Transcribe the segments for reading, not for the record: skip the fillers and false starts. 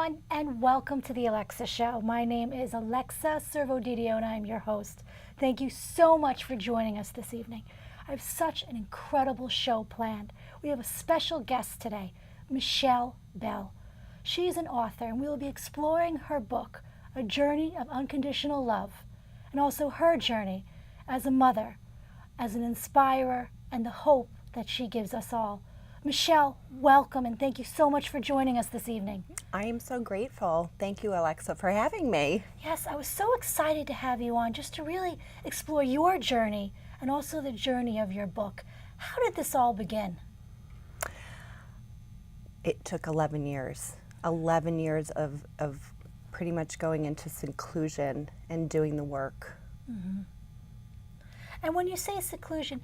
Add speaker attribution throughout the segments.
Speaker 1: everyone, and welcome to the Alexa Show. My name is Alexa Servodidio, and I'm your host. Thank you so much for joining us this evening. I have such an incredible show planned. We have a special guest today, Michelle Bell. She is an author, and we will be exploring her book, A Journey of Unconditional Love, and also her journey as a mother, as an inspirer, and the hope that she gives us all. Michelle, welcome, and thank you so much for joining us this evening.
Speaker 2: I am so grateful. Thank you, Alexa, for having me.
Speaker 1: Yes, I was so excited to have you on just to really explore your journey and also the journey of your book. How did this all begin?
Speaker 2: It took 11 years. 11 years of pretty much going into seclusion and doing the work.
Speaker 1: Mm-hmm. And when you say seclusion,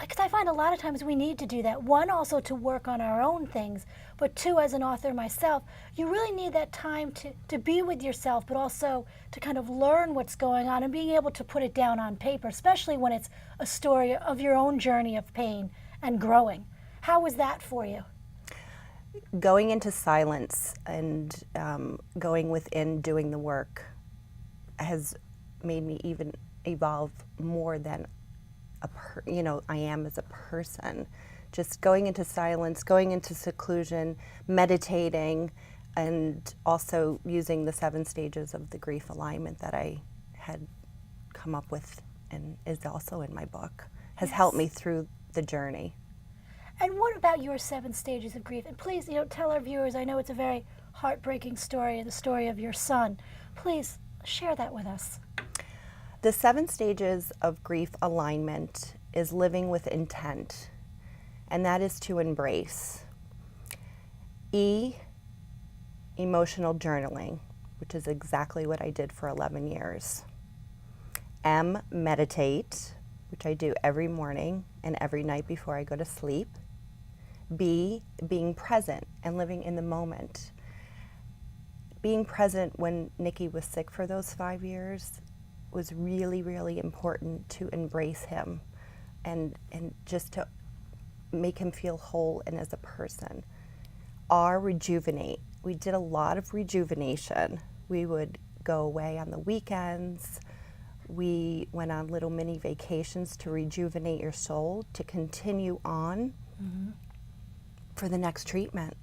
Speaker 1: because I find a lot of times we need to do that. One, also to work on our own things, but two, as an author myself, you really need that time to be with yourself, but also to kind of learn what's going on and being able to put it down on paper, especially when it's a story of your own journey of pain and growing. How was that for you?
Speaker 2: Going into silence and going within doing the work has made me even evolve more than I am as a person. Just going into silence, going into seclusion, meditating, and also using the 7 stages of the grief alignment that I had come up with and is also in my book, has helped me through the journey.
Speaker 1: And what about your 7 stages of grief? And please, tell our viewers, I know it's a very heartbreaking story, the story of your son. Please share that with us.
Speaker 2: The 7 stages of grief alignment is living with intent, and that is to embrace. E, emotional journaling, which is exactly what I did for 11 years. M, meditate, which I do every morning and every night before I go to sleep. B, being present and living in the moment. Being present when Nikki was sick for those 5 years was really, really important to embrace him and just to make him feel whole and as a person. R, rejuvenate. We did a lot of rejuvenation. We would go away on the weekends. We went on little mini vacations to rejuvenate your soul, to continue on for the next treatment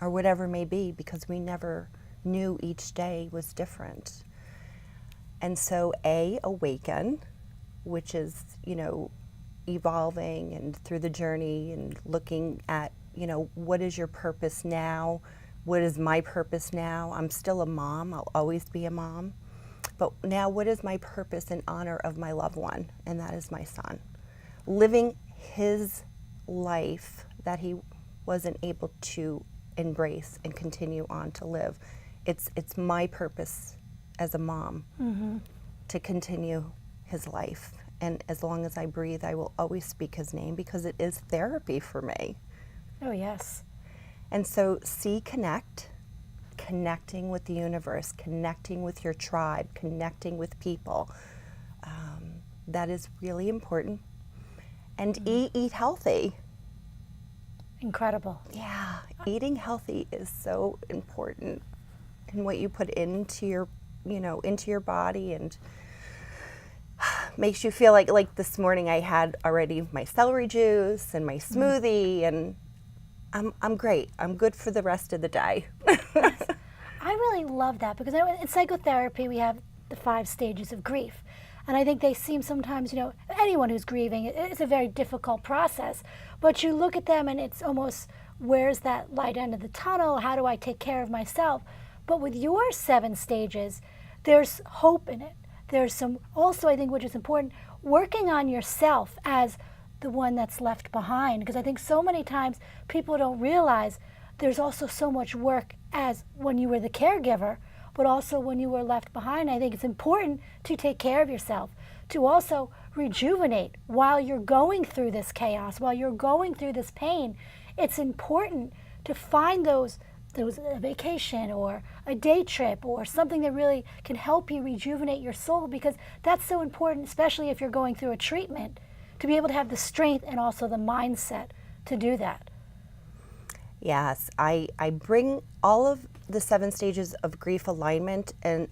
Speaker 2: or whatever it may be, because we never knew each day was different. And so A, awaken, which is, evolving and through the journey and looking at, what is your purpose now? What is my purpose now? I'm still a mom. I'll always be a mom. But now what is my purpose in honor of my loved one? And that is my son. Living his life that he wasn't able to embrace and continue on to live. It's my purpose as a mom to continue his life. And as long as I breathe, I will always speak his name because it is therapy for me.
Speaker 1: Oh, yes.
Speaker 2: And so C, connect, connecting with the universe, connecting with your tribe, connecting with people. That is really important. And E, eat healthy.
Speaker 1: Incredible.
Speaker 2: Yeah, eating healthy is so important. And what you put into your into your body, and makes you feel like this morning I had already my celery juice and my smoothie, and I'm great. I'm good for the rest of the day.
Speaker 1: Yes. I really love that because in psychotherapy we have the 5 stages of grief. And I think they seem sometimes, anyone who's grieving, it's a very difficult process. But you look at them and it's almost, where's that light end of the tunnel? How do I take care of myself? But with your 7 stages, there's hope in it. There's some, also I think, which is important, working on yourself as the one that's left behind. Because I think so many times people don't realize there's also so much work as when you were the caregiver, but also when you were left behind. I think it's important to take care of yourself, to also rejuvenate while you're going through this chaos, while you're going through this pain. It's important to find those a vacation or a day trip or something that really can help you rejuvenate your soul, because that's so important, especially if you're going through a treatment, to be able to have the strength and also the mindset to do that.
Speaker 2: Yes, I bring all of the 7 stages of grief alignment and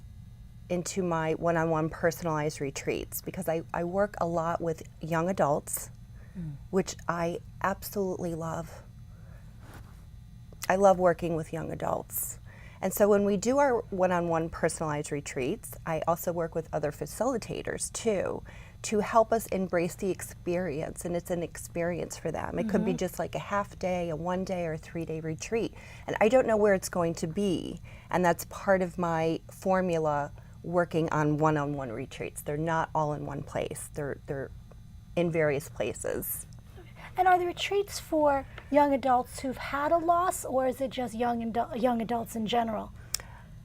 Speaker 2: into my one-on-one personalized retreats, because I work a lot with young adults, which I absolutely love. I love working with young adults. And so when we do our one-on-one personalized retreats, I also work with other facilitators too, to help us embrace the experience, and it's an experience for them. It could be just like a half day, a 1 day, or a 3-day retreat. And I don't know where it's going to be, and that's part of my formula working on one-on-one retreats. They're not all in one place. They're in various places.
Speaker 1: And are the retreats for young adults who've had a loss, or is it just young adults in general?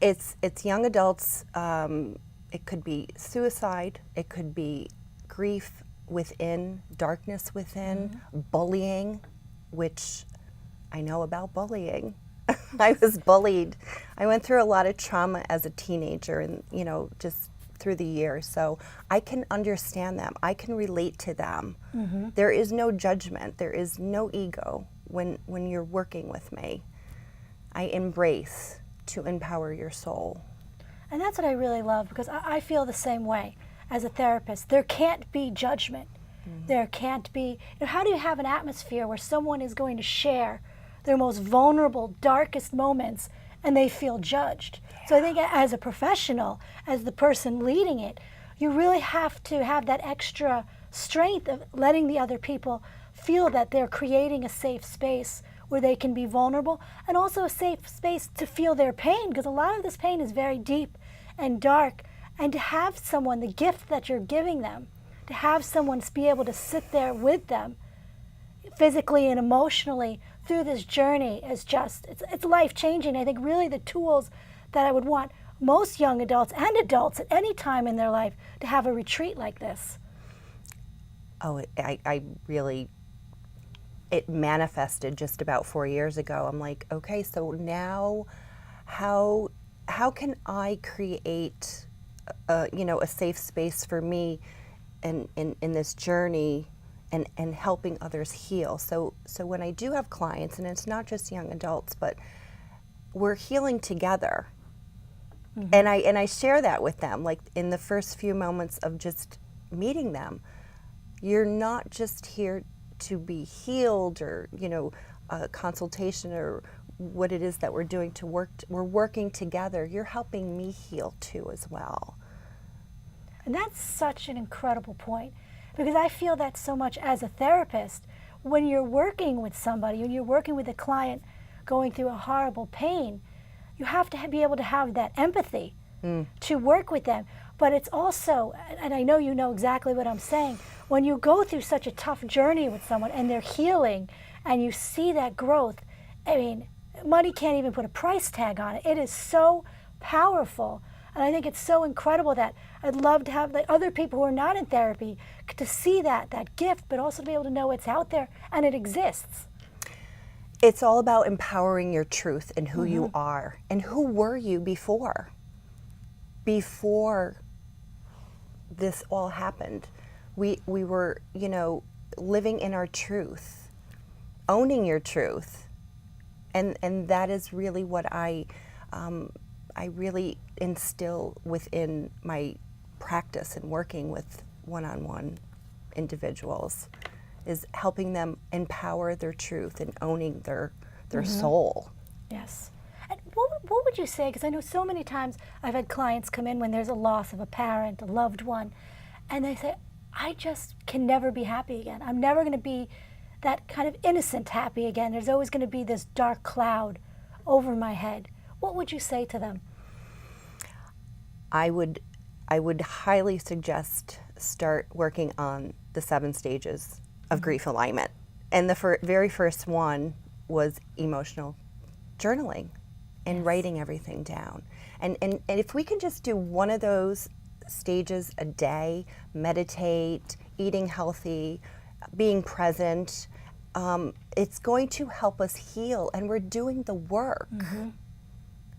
Speaker 2: It's young adults. It could be suicide. It could be grief within, darkness within, bullying, which I know about bullying. I was bullied. I went through a lot of trauma as a teenager, and just through the years, so I can understand them. I can relate to them. There is no judgment. There is no ego when you're working with me. I embrace to empower your soul.
Speaker 1: And that's what I really love, because I feel the same way as a therapist. There can't be judgment. There can't be, how do you have an atmosphere where someone is going to share their most vulnerable, darkest moments and they feel judged? So I think as a professional, as the person leading it, you really have to have that extra strength of letting the other people feel that they're creating a safe space where they can be vulnerable, and also a safe space to feel their pain, because a lot of this pain is very deep and dark. And to have someone, the gift that you're giving them, to have someone be able to sit there with them physically and emotionally through this journey is just, it's life-changing. I think really the tools that I would want most young adults and adults at any time in their life to have a retreat like this.
Speaker 2: Oh, I really, it manifested just about 4 years ago. I'm like, okay, so now how can I create a safe space for me in this journey and helping others heal. So when I do have clients, and it's not just young adults, but we're healing together. And I share that with them, like in the first few moments of just meeting them. You're not just here to be healed or, a consultation or what it is that we're doing to work. We're working together. You're helping me heal too as well.
Speaker 1: And that's such an incredible point, because I feel that so much as a therapist. When you're working with somebody, when you're working with a client going through a horrible pain, you have to be able to have that empathy to work with them. But it's also, and I know you know exactly what I'm saying, when you go through such a tough journey with someone and they're healing and you see that growth, I mean, money can't even put a price tag on it. It is so powerful. And I think it's so incredible that I'd love to have like other people who are not in therapy to see that gift, but also to be able to know it's out there and it exists.
Speaker 2: It's all about empowering your truth and who you are. And who were you before? Before this all happened. We were, living in our truth, owning your truth. And that is really what I really instill within my practice and working with one-on-one individuals, is helping them empower their truth and owning their soul.
Speaker 1: Yes. And what would you say, because I know so many times I've had clients come in when there's a loss of a parent, a loved one, and they say, I just can never be happy again. I'm never going to be that kind of innocent happy again. There's always going to be this dark cloud over my head. What would you say to them?
Speaker 2: I would highly suggest start working on the 7 stages of grief alignment. And the very first one was emotional journaling and writing everything down. And if we can just do one of those stages a day, meditate, eating healthy, being present, it's going to help us heal, and we're doing the work.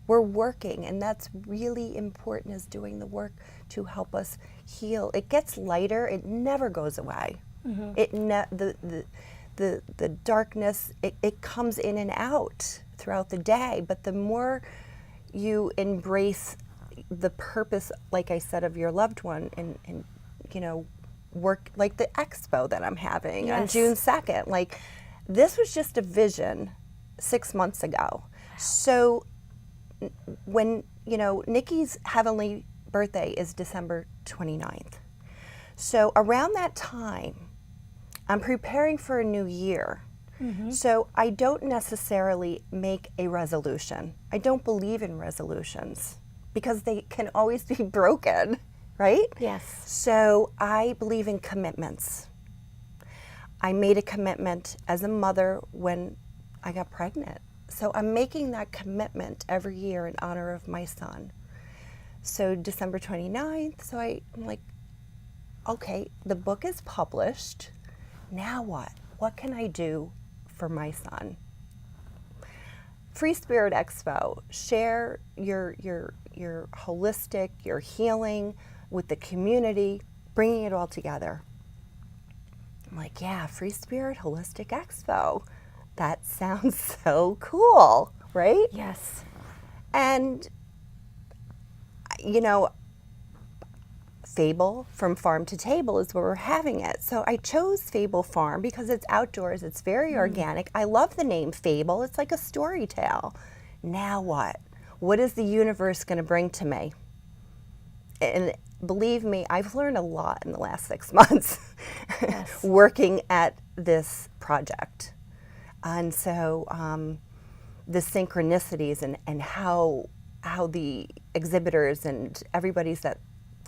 Speaker 2: We're working, and that's really important, is doing the work to help us heal. It gets lighter, it never goes away. The darkness, it comes in and out throughout the day, but the more you embrace the purpose, like I said, of your loved one, and work like the expo that I'm having on
Speaker 1: Yes.
Speaker 2: June 2nd. Like, this was just a vision 6 months ago. So when, Nikki's heavenly birthday is December 29th. So around that time, I'm preparing for a new year. So I don't necessarily make a resolution. I don't believe in resolutions because they can always be broken, right?
Speaker 1: Yes.
Speaker 2: So I believe in commitments. I made a commitment as a mother when I got pregnant. So I'm making that commitment every year in honor of my son. So December 29th, so I'm like, okay, the book is published. Now what? What can I do for my son? Free Spirit Expo. Share your holistic, your healing with the community, bringing it all together. I'm like, yeah, Free Spirit Holistic Expo. That sounds so cool, right?
Speaker 1: Yes.
Speaker 2: And, Fable, From Farm to Table, is where we're having it. So I chose Fable Farm because it's outdoors, it's very organic. I love the name Fable. It's like a story tale. Now what? What is the universe going to bring to me? And believe me, I've learned a lot in the last 6 months
Speaker 1: Yes.
Speaker 2: working at this project. And so the synchronicities and how the exhibitors and everybody's that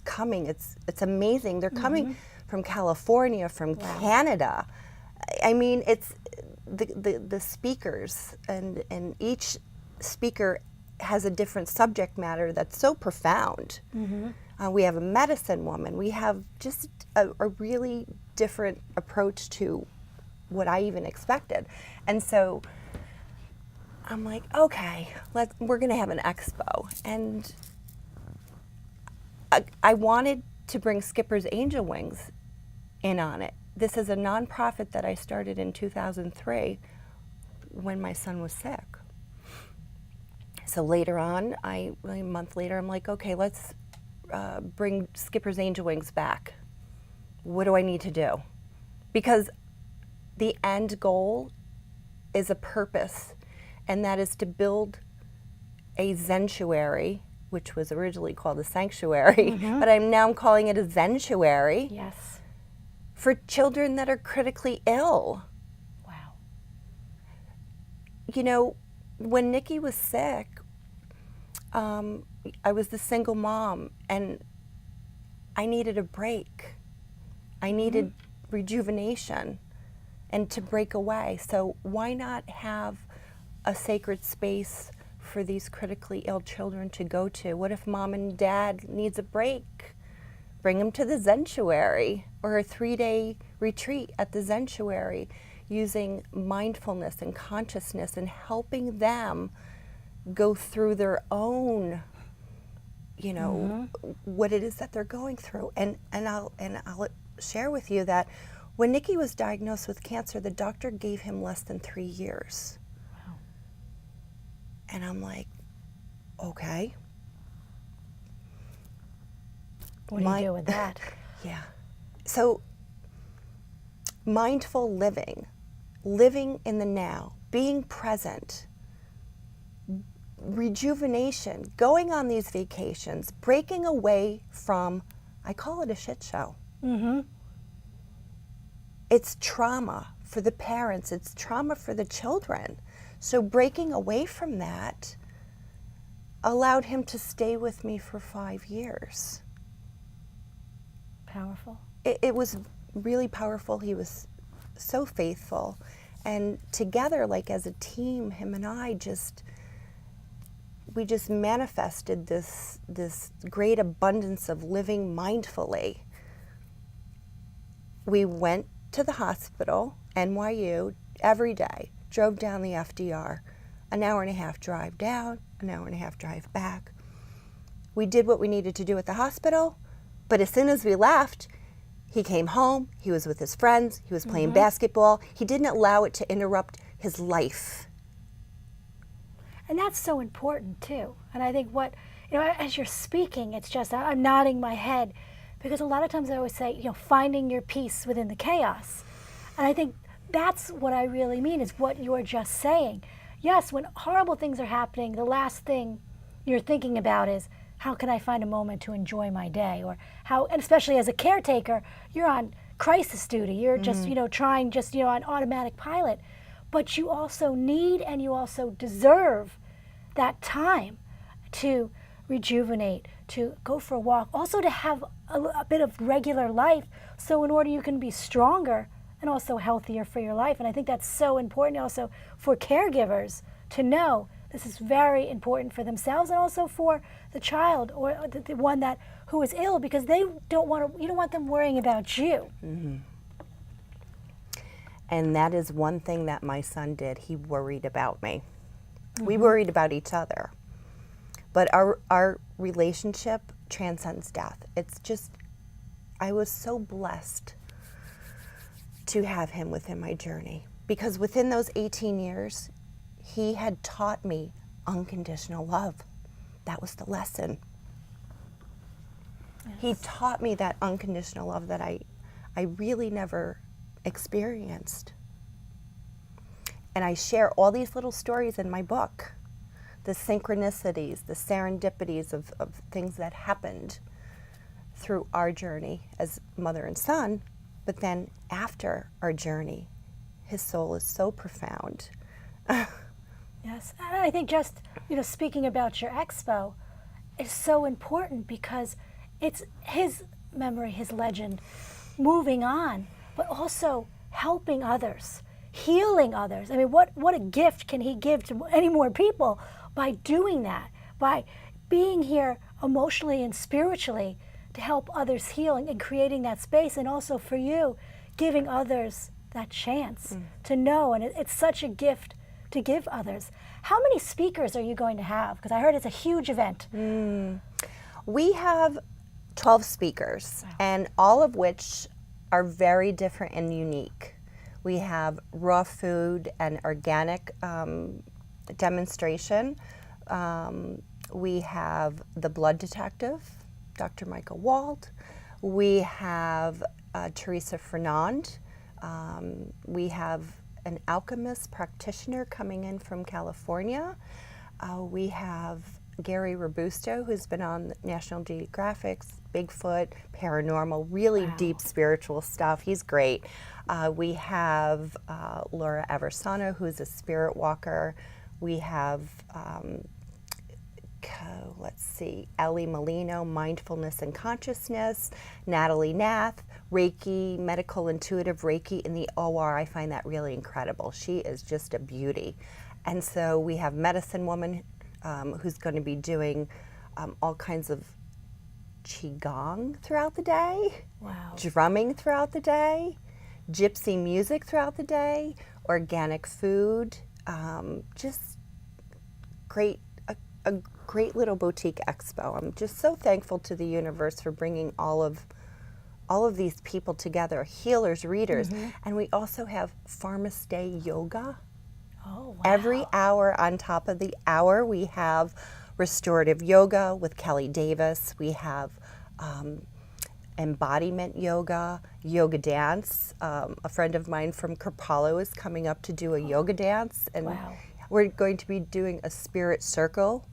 Speaker 2: coming, it's amazing. They're coming from California, from Canada. I mean, it's the speakers, and each speaker has a different subject matter that's so profound. We have a medicine woman. We have just a really different approach to what I even expected. And so I'm like, okay, we're going to have an expo. And I wanted to bring Skipper's Angel Wings in on it. This is a nonprofit that I started in 2003 when my son was sick. So later on, a month later, I'm like, okay, let's bring Skipper's Angel Wings back. What do I need to do? Because the end goal is a purpose, and that is to build a sanctuary, which was originally called a sanctuary, but I'm calling it a sanctuary.
Speaker 1: Yes.
Speaker 2: For children that are critically ill.
Speaker 1: Wow.
Speaker 2: When Nikki was sick, I was the single mom, and I needed a break. I needed rejuvenation and to break away. So why not have a sacred space for these critically ill children to go to? What if mom and dad needs a break? Bring them to the sanctuary or a 3-day retreat at the sanctuary, using mindfulness and consciousness and helping them go through their own, what it is that they're going through. And I'll share with you that when Nikki was diagnosed with cancer, the doctor gave him less than 3 years.
Speaker 1: Wow.
Speaker 2: And I'm like, okay.
Speaker 1: What do you do with that?
Speaker 2: Yeah. So mindful living in the now, being present, rejuvenation, going on these vacations, breaking away from, I call it a shit show. It's trauma for the parents, it's trauma for the children. So breaking away from that allowed him to stay with me for 5 years.
Speaker 1: Powerful.
Speaker 2: It was really powerful. He was so faithful. And together, like as a team, him and I we just manifested this great abundance of living mindfully. We went to the hospital, NYU, every day, drove down the FDR, an hour and a half drive down, an hour and a half drive back. We did what we needed to do at the hospital, but as soon as we left, he came home, he was with his friends, he was playing basketball. He didn't allow it to interrupt his life.
Speaker 1: And that's so important too. And I think as you're speaking, it's just, I'm nodding my head because a lot of times I always say, finding your peace within the chaos. And I think that's what I really mean is what you're just saying. Yes, when horrible things are happening, the last thing you're thinking about is, how can I find a moment to enjoy my day? Or and especially as a caretaker, you're on crisis duty. You're just, trying on automatic pilot. But you also need and you also deserve that time to rejuvenate, to go for a walk, also to have a bit of regular life. So in order you can be stronger and also healthier for your life. And I think that's so important also for caregivers to know this is very important for themselves and also for the child or the one who is ill, because you don't want them worrying about you.
Speaker 2: Mm-hmm. And that is one thing that my son did. He worried about me. Mm-hmm. We worried about each other. But our relationship transcends death. It's just, I was so blessed to have him within my journey, because within those 18 years, he had taught me unconditional love. That was the lesson. Yes. He taught me that unconditional love that I really never experienced. And I share all these little stories in my book, the synchronicities, the serendipities of things that happened through our journey as mother and son. But then after our journey, his soul is so profound.
Speaker 1: Yes, and I think just, speaking about your expo is so important because it's his memory, his legend, moving on, but also helping others, healing others. I mean, what a gift can he give to any more people by doing that, by being here emotionally and spiritually to help others heal and creating that space, and also for you, giving others that chance to know. And it's such a gift to give others. How many speakers are you going to have? Because I heard it's a huge event.
Speaker 2: We have 12 speakers, wow, and all of which are very different and unique. We have raw food and organic demonstration. We have the blood detective, Dr. Michael Wald. We have Teresa Fernand. We have an alchemist practitioner coming in from California. We have Gary Robusto, who's been on National Geographic's Bigfoot, paranormal, really deep spiritual stuff. He's great. We have Laura Aversano, who's a spirit walker. We have Ellie Molino, mindfulness and consciousness, Natalie Nath, Reiki, medical intuitive Reiki in the OR. I find that really incredible. She is just a beauty. And so we have medicine woman who's going to be doing all kinds of qigong throughout the day, drumming throughout the day, gypsy music throughout the day, organic food, just great. A great little boutique expo. I'm just so thankful to the universe for bringing all of these people together, healers, readers, and we also have Pharmacy Day Yoga. Oh, wow. Every hour on top of the hour, we have restorative yoga with Kelly Davis. We have embodiment yoga, yoga dance. A friend of mine from Kripalu is coming up to do a yoga dance, and we're going to be doing a spirit circle.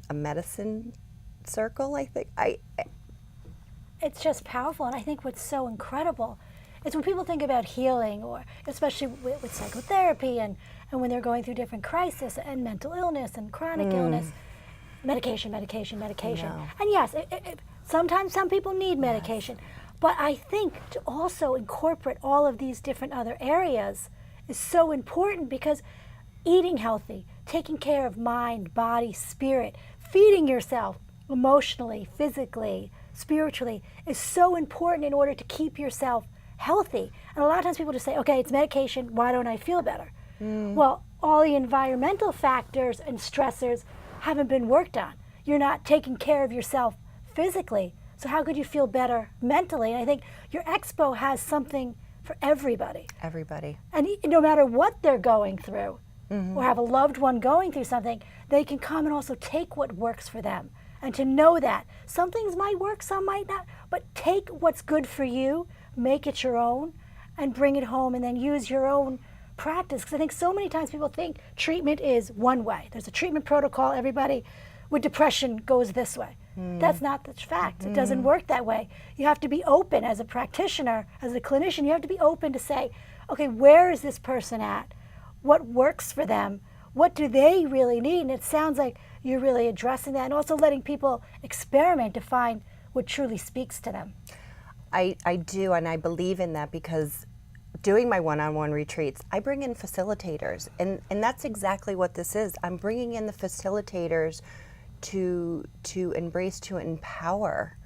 Speaker 2: A medicine circle, I think.
Speaker 1: It's just powerful, and I think what's so incredible is when people think about healing, or especially with psychotherapy, and when they're going through different crises and mental illness and chronic illness, medication. And yes, sometimes some people need medication, but I think to also incorporate all of these different other areas is so important, because eating healthy, taking care of mind, body, spirit, feeding yourself emotionally, physically, spiritually is so important in order to keep yourself healthy. And a lot of times people just say, okay, it's medication, why don't I feel better? Well, all the environmental factors and stressors haven't been worked on. You're not taking care of yourself physically, so how could you feel better mentally? And I think your expo has something for everybody.
Speaker 2: Everybody.
Speaker 1: And no matter what they're going through, or have a loved one going through something, they can come and also take what works for them. And to know that some things might work, some might not, but take what's good for you, make it your own, and bring it home, and then use your own practice. Because I think so many times people think treatment is one way. There's a treatment protocol. Everybody with depression goes this way. That's not the fact. It doesn't work that way. You have to be open as a practitioner, as a clinician. You have to be open to say, okay, where is this person at? What works for them? What do they really need? And it sounds like you're really addressing that, and also letting people experiment to find what truly speaks to them.
Speaker 2: I do, and I believe in that, because doing my one-on-one retreats, I bring in facilitators, and that's exactly what this is. I'm bringing in the facilitators to embrace, to empower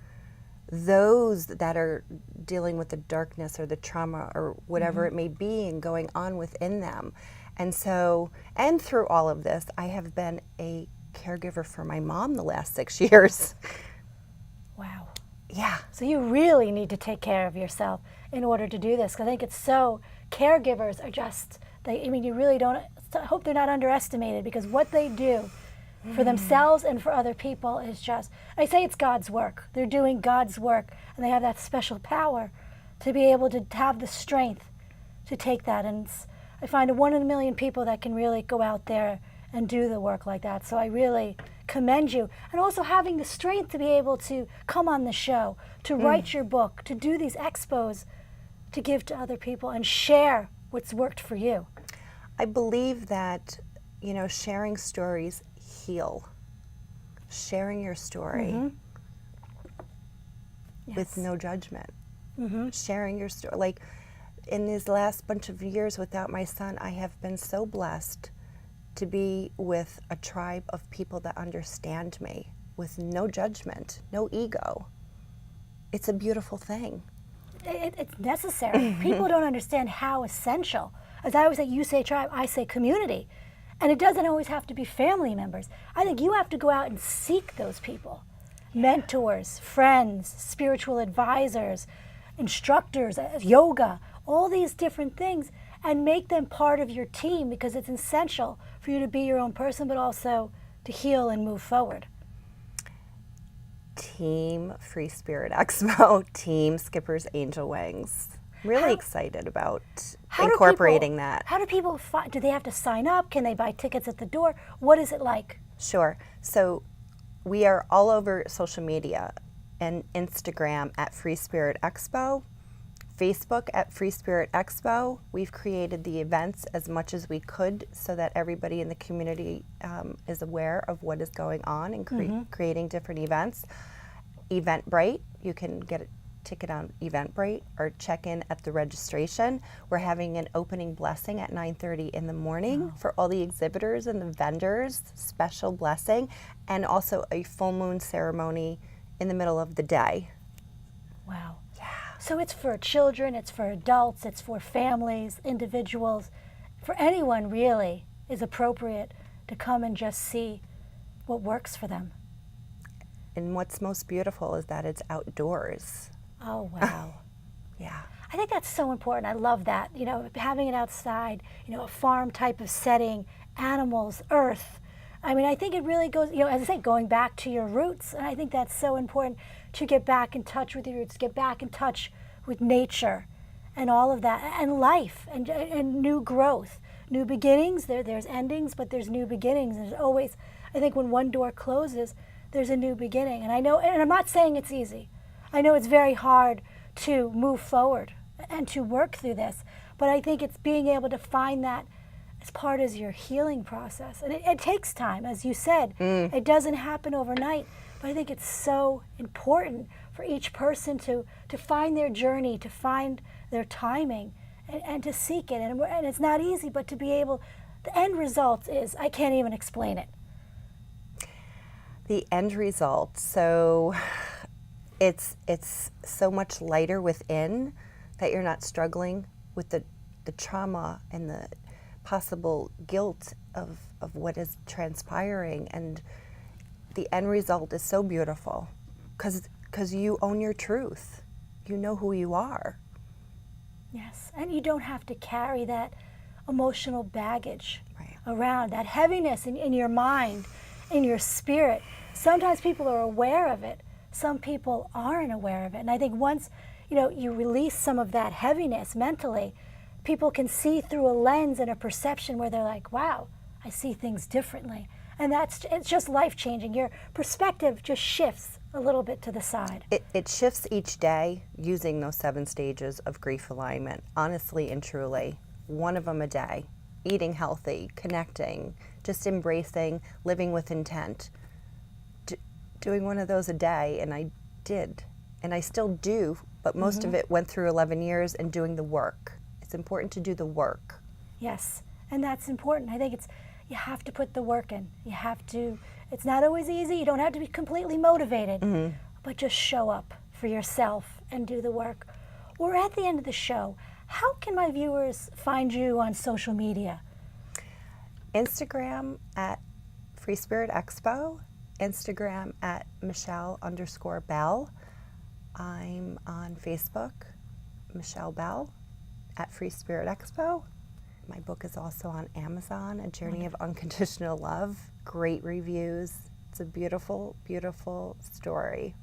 Speaker 2: those that are dealing with the darkness or the trauma or whatever it may be and going on within them. And so, and through all of this, I have been a caregiver for my mom the last 6 years.
Speaker 1: Wow.
Speaker 2: Yeah.
Speaker 1: So you really need to take care of yourself in order to do this. 'Cause I think it's so, caregivers are just, you really don't, I hope they're not underestimated, because what they do for themselves and for other people is just, I say it's God's work. They're doing God's work, and they have that special power to be able to have the strength to take that. And I find a 1 in a million people that can really go out there and do the work like that. So I really commend you. And also having the strength to be able to come on the show, to write your book, to do these expos, to give to other people and share what's worked for you.
Speaker 2: I believe that, sharing stories heal. Sharing your story with no judgment. Sharing your story. Like, in these last bunch of years without my son, I have been so blessed to be with a tribe of people that understand me with no judgment, no ego. It's a beautiful thing.
Speaker 1: It's necessary. People don't understand how essential. As I always say, you say tribe, I say community. And it doesn't always have to be family members. I think you have to go out and seek those people. Mentors, friends, spiritual advisors, instructors, yoga, all these different things, and make them part of your team, because it's essential for you to be your own person, but also to heal and move forward.
Speaker 2: Team Free Spirit Expo, Team Skipper's Angel Wings. Really excited about incorporating that.
Speaker 1: How do people do they have to sign up? Can they buy tickets at the door? What is it like?
Speaker 2: Sure. So we are all over social media and Instagram at Free Spirit Expo, Facebook at Free Spirit Expo. We've created the events as much as we could so that everybody in the community is aware of what is going on and creating different events. Eventbrite, you can get a ticket on Eventbrite or check in at the registration. We're having an opening blessing at 9:30 in the morning for all the exhibitors and the vendors, special blessing, and also a full moon ceremony in the middle of the day.
Speaker 1: Wow. Yeah. So it's for children, it's for adults, it's for families, individuals, for anyone really is appropriate to come and just see what works for them.
Speaker 2: And what's most beautiful is that it's outdoors.
Speaker 1: Oh, wow.
Speaker 2: Yeah.
Speaker 1: I think that's so important. I love that. Having it outside, a farm type of setting, animals, earth. I mean, I think it really goes, as I say, going back to your roots. And I think that's so important, to get back in touch with your roots, get back in touch with nature and all of that, and life and new growth, new beginnings. There's endings, but there's new beginnings. And there's always, I think when one door closes, there's a new beginning. And I know, and I'm not saying it's easy. I know it's very hard to move forward and to work through this, but I think it's being able to find that as part of your healing process. And it takes time, as you said. It doesn't happen overnight, but I think it's so important for each person to find their journey, to find their timing, and to seek it. And it's not easy, but to be able, the end result is, I can't even explain it.
Speaker 2: The end result, so it's so much lighter within, that you're not struggling with the trauma and the possible guilt of what is transpiring. And the end result is so beautiful because you own your truth. You know who you are.
Speaker 1: Yes, and you don't have to carry that emotional baggage.
Speaker 2: Right.
Speaker 1: around, that heaviness in your mind, in your spirit. Sometimes people are aware of it. Some people aren't aware of it. And I think once, you release some of that heaviness mentally, people can see through a lens and a perception where they're like, wow, I see things differently. And it's just life-changing. Your perspective just shifts a little bit to the side.
Speaker 2: It shifts each day using those 7 stages of grief alignment, honestly and truly. One of them a day. Eating healthy, connecting, just embracing, living with intent. Doing one of those a day, and I did. And I still do, but most of it went through 11 years and doing the work. It's important to do the work.
Speaker 1: Yes, and that's important. I think you have to put the work in. You have to, it's not always easy. You don't have to be completely motivated, but just show up for yourself and do the work. We're at the end of the show. How can my viewers find you on social media?
Speaker 2: Instagram at Free Spirit Expo, Instagram at Michelle_Bell. I'm on Facebook, Michelle Bell at Free Spirit Expo. My book is also on Amazon, A Journey of Unconditional Love. Great reviews. It's a beautiful, beautiful story.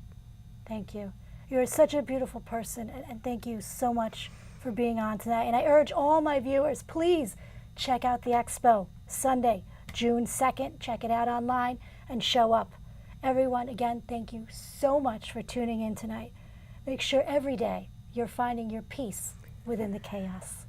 Speaker 1: Thank you. You're such a beautiful person, and thank you so much for being on tonight. And I urge all my viewers, please check out the expo Sunday, June 2nd. Check it out online and show up. Everyone, again, thank you so much for tuning in tonight. Make sure every day you're finding your peace within the chaos.